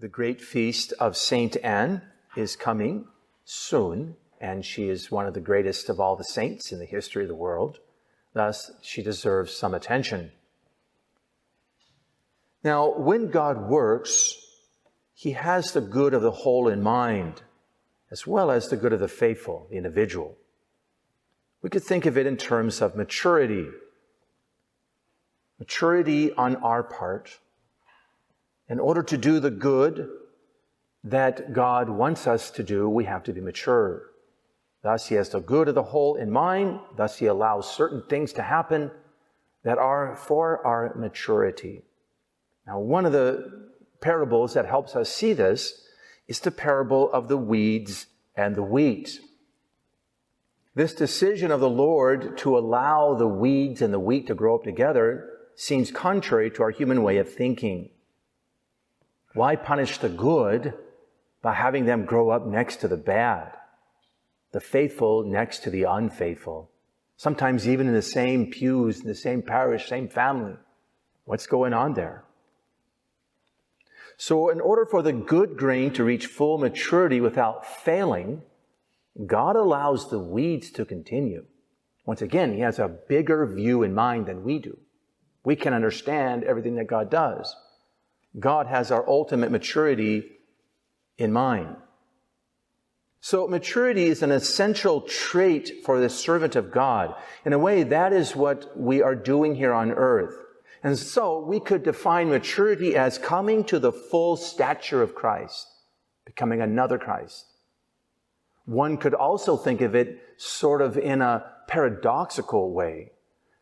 The great feast of Saint Anne is coming soon, and she is one of the greatest of all the saints in the history of the world. Thus, she deserves some attention. Now, when God works, he has the good of the whole in mind, as well as the good of the faithful, the individual. We could think of it in terms of maturity. Maturity on our part. In order to do the good that God wants us to do, we have to be mature. Thus, he has the good of the whole in mind. Thus, he allows certain things to happen that are for our maturity. Now, one of the parables that helps us see this is the parable of the weeds and the wheat. This decision of the Lord to allow the weeds and the wheat to grow up together seems contrary to our human way of thinking. Why punish the good by having them grow up next to the bad? The faithful next to the unfaithful. Sometimes even in the same pews, in the same parish, same family. What's going on there? So in order for the good grain to reach full maturity without failing, God allows the weeds to continue. Once again, he has a bigger view in mind than we do. We can understand everything that God does. God has our ultimate maturity in mind. So maturity is an essential trait for the servant of God. In a way, that is what we are doing here on earth. And so we could define maturity as coming to the full stature of Christ, becoming another Christ. One could also think of it sort of in a paradoxical way,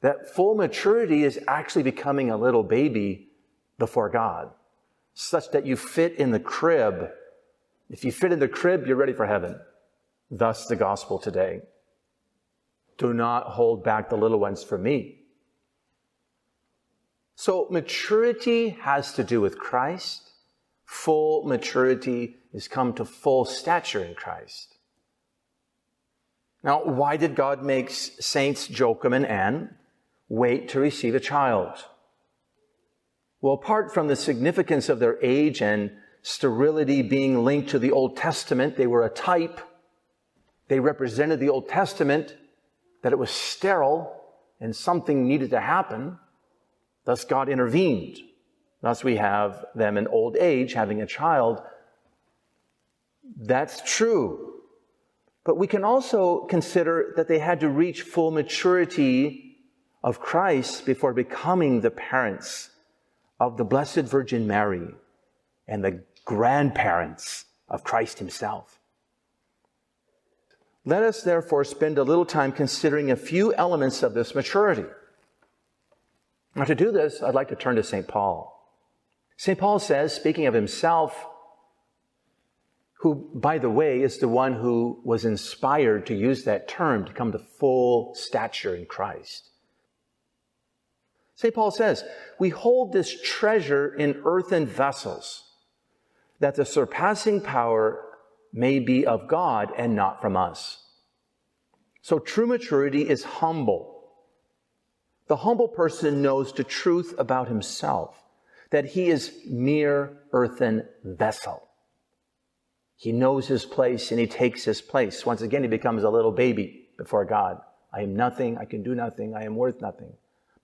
that full maturity is actually becoming a little baby before God, such that you fit in the crib. If you fit in the crib, you're ready for heaven. Thus the gospel today. Do not hold back the little ones from me. So maturity has to do with Christ. Full maturity is come to full stature in Christ. Now, why did God make Saints Joachim and Anne wait to receive a child? Well, apart from the significance of their age and sterility being linked to the Old Testament, they were a type. They represented the Old Testament, that it was sterile and something needed to happen. Thus God intervened. Thus we have them in old age having a child. That's true. But we can also consider that they had to reach full maturity of Christ before becoming the parents of the Blessed Virgin Mary and the grandparents of Christ himself. Let us therefore spend a little time considering a few elements of this maturity. Now, to do this, I'd like to turn to St. Paul. St. Paul says, speaking of himself, who, by the way, is the one who was inspired to use that term to come to full stature in Christ. St. Paul says, we hold this treasure in earthen vessels, that the surpassing power may be of God and not from us. So true maturity is humble. The humble person knows the truth about himself, that he is mere earthen vessel. He knows his place and he takes his place. Once again, he becomes a little baby before God. I am nothing, I can do nothing, I am worth nothing.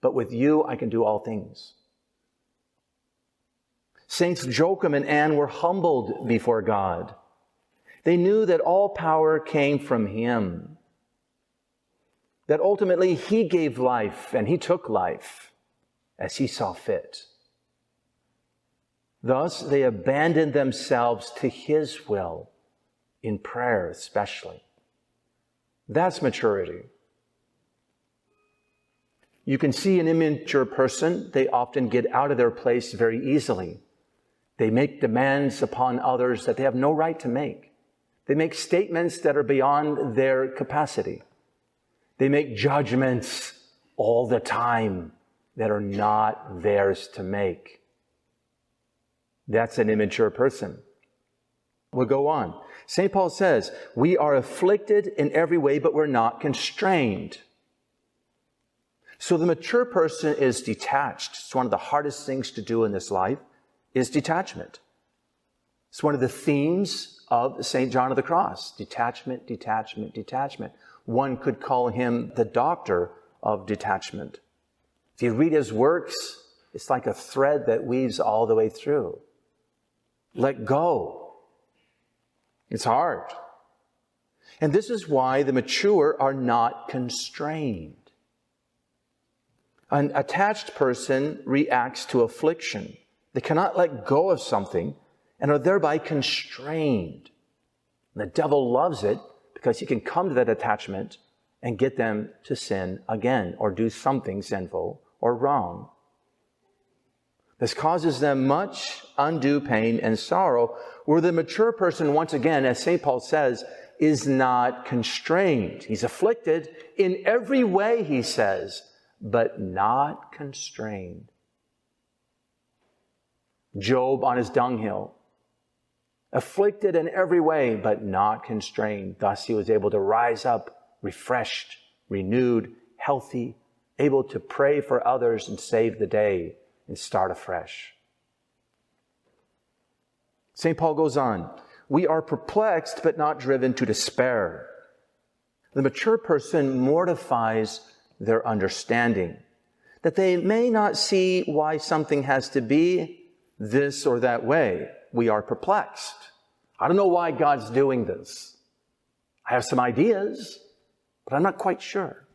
But with you, I can do all things. Saints Joachim and Anne were humbled before God. They knew that all power came from him, that ultimately he gave life and he took life as he saw fit. Thus, they abandoned themselves to his will, in prayer especially. That's maturity. You can see an immature person, they often get out of their place very easily. They make demands upon others that they have no right to make. They make statements that are beyond their capacity. They make judgments all the time that are not theirs to make. That's an immature person. We'll go on. St. Paul says, we are afflicted in every way, but we're not constrained. So the mature person is detached. It's one of the hardest things to do in this life, is detachment. It's one of the themes of St. John of the Cross. Detachment, detachment, detachment. One could call him the doctor of detachment. If you read his works, it's like a thread that weaves all the way through. Let go. It's hard. And this is why the mature are not constrained. An attached person reacts to affliction. They cannot let go of something and are thereby constrained. And the devil loves it because he can come to that attachment and get them to sin again or do something sinful or wrong. This causes them much undue pain and sorrow, where the mature person, once again, as St. Paul says, is not constrained. He's afflicted in every way, he says, but not constrained. Job on his dunghill, afflicted in every way, but not constrained. Thus he was able to rise up refreshed, renewed, healthy, able to pray for others and save the day and start afresh. St. Paul goes on, we are perplexed but not driven to despair. The mature person mortifies their understanding, that they may not see why something has to be this or that way. We are perplexed. I don't know why God's doing this. I have some ideas, but I'm not quite sure.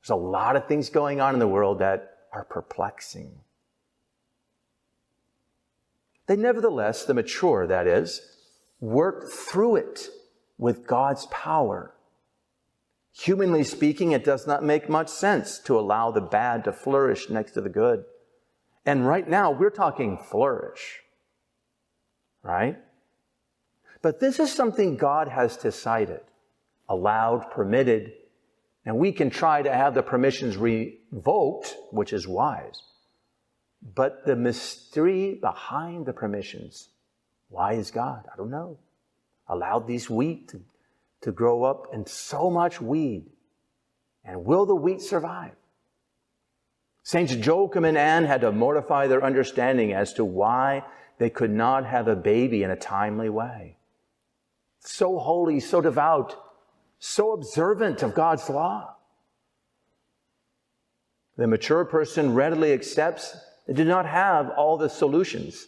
There's a lot of things going on in the world that are perplexing. They nevertheless, the mature, that is, work through it with God's power. Humanly speaking, it does not make much sense to allow the bad to flourish next to the good. And right now, we're talking flourish, right? But this is something God has decided, allowed, permitted, and we can try to have the permissions revoked, which is wise. But the mystery behind the permissions, why is God? I don't know. Allowed these wheat to grow up in so much weed. And will the wheat survive? Saints Joachim and Anne had to mortify their understanding as to why they could not have a baby in a timely way. So holy, so devout, so observant of God's law. The mature person readily accepts they do not have all the solutions.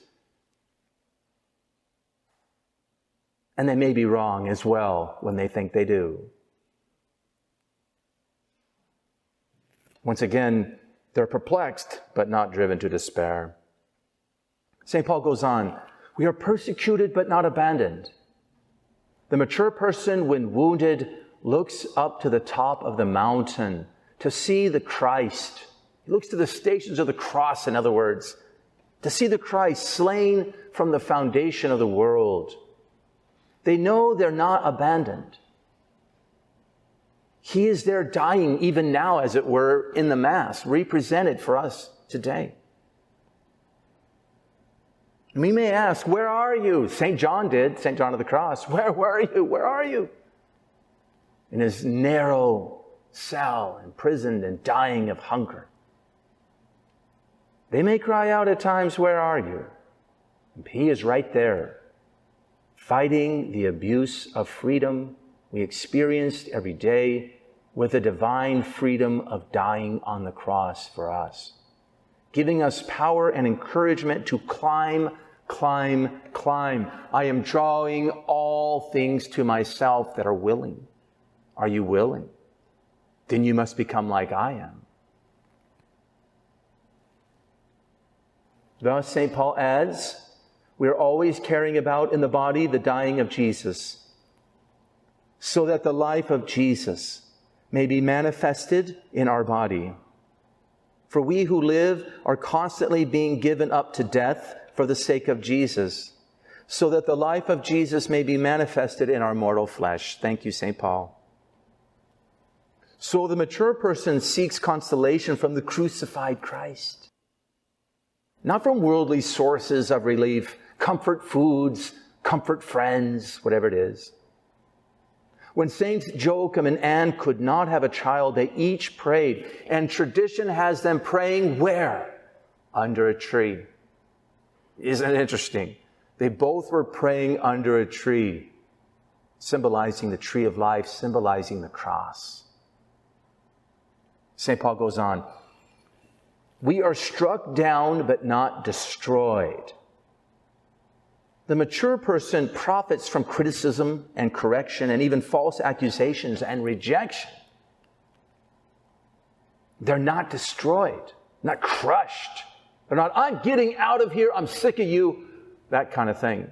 And they may be wrong as well when they think they do. Once again, they're perplexed, but not driven to despair. St. Paul goes on, we are persecuted, but not abandoned. The mature person, when wounded, looks up to the top of the mountain to see the Christ. He looks to the stations of the cross, in other words, to see the Christ slain from the foundation of the world. They know they're not abandoned. He is there dying even now, as it were, in the Mass, represented for us today. And we may ask, where are you? St. John did, St. John of the Cross. Where are you? Where are you? In his narrow cell, imprisoned and dying of hunger. They may cry out at times, where are you? And he is right there, fighting the abuse of freedom we experienced every day with the divine freedom of dying on the cross for us, giving us power and encouragement to climb, climb, climb. I am drawing all things to myself that are willing. Are you willing? Then you must become like I am. Thus, St. Paul adds, we are always carrying about in the body the dying of Jesus, so that the life of Jesus may be manifested in our body. For we who live are constantly being given up to death for the sake of Jesus, so that the life of Jesus may be manifested in our mortal flesh. Thank you, St. Paul. So the mature person seeks consolation from the crucified Christ, not from worldly sources of relief, comfort foods, comfort friends, whatever it is. When Saints Joachim and Anne could not have a child, they each prayed, and tradition has them praying where? Under a tree. Isn't it interesting? They both were praying under a tree, symbolizing the tree of life, symbolizing the cross. St. Paul goes on, we are struck down but not destroyed. The mature person profits from criticism and correction and even false accusations and rejection. They're not destroyed, not crushed. They're not, I'm getting out of here, I'm sick of you, that kind of thing.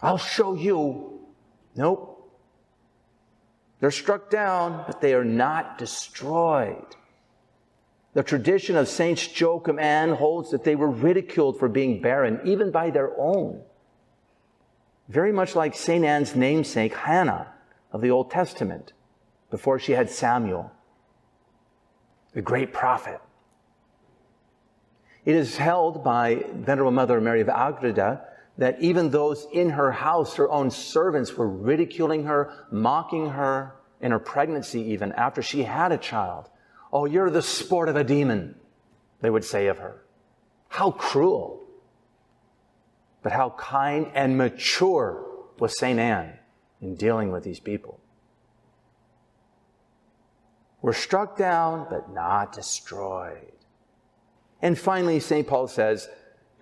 I'll show you. Nope. They're struck down, but they are not destroyed. The tradition of Saints Joachim and Anne holds that they were ridiculed for being barren, even by their own. Very much like St. Anne's namesake, Hannah, of the Old Testament, before she had Samuel, the great prophet. It is held by Venerable Mother Mary of Agreda that even those in her house, her own servants, were ridiculing her, mocking her, in her pregnancy even, after she had a child. Oh, you're the sport of a demon, they would say of her. How cruel. But how kind and mature was St. Anne in dealing with these people. We're struck down, but not destroyed. And finally, St. Paul says,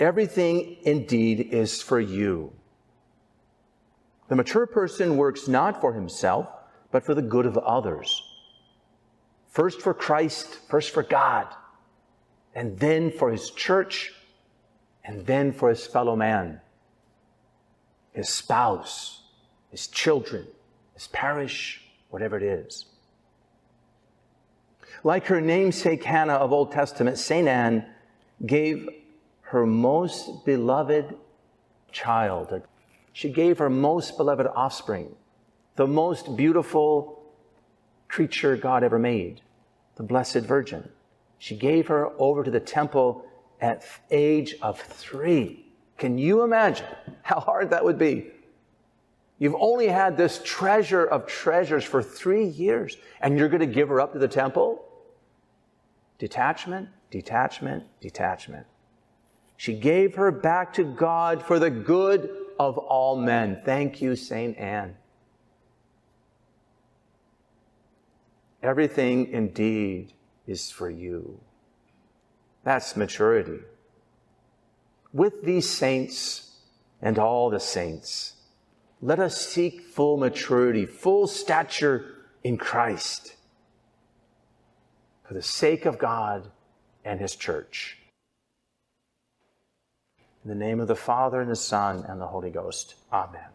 everything indeed is for you. The mature person works not for himself, but for the good of others. First for Christ, first for God, and then for his church, and then for his fellow man, his spouse, his children, his parish, whatever it is. Like her namesake Hannah of Old Testament, St. Anne gave her most beloved child. She gave her most beloved offspring, the most beautiful creature God ever made, the Blessed Virgin. She gave her over to the temple at the age of 3. Can you imagine how hard that would be? You've only had this treasure of treasures for 3 years, and you're going to give her up to the temple? Detachment, detachment, detachment. She gave her back to God for the good of all men. Thank you, St. Anne. Everything indeed is for you. That's maturity. With these saints and all the saints, let us seek full maturity, full stature in Christ, for the sake of God and his church. In the name of the Father, and the Son, and the Holy Ghost. Amen.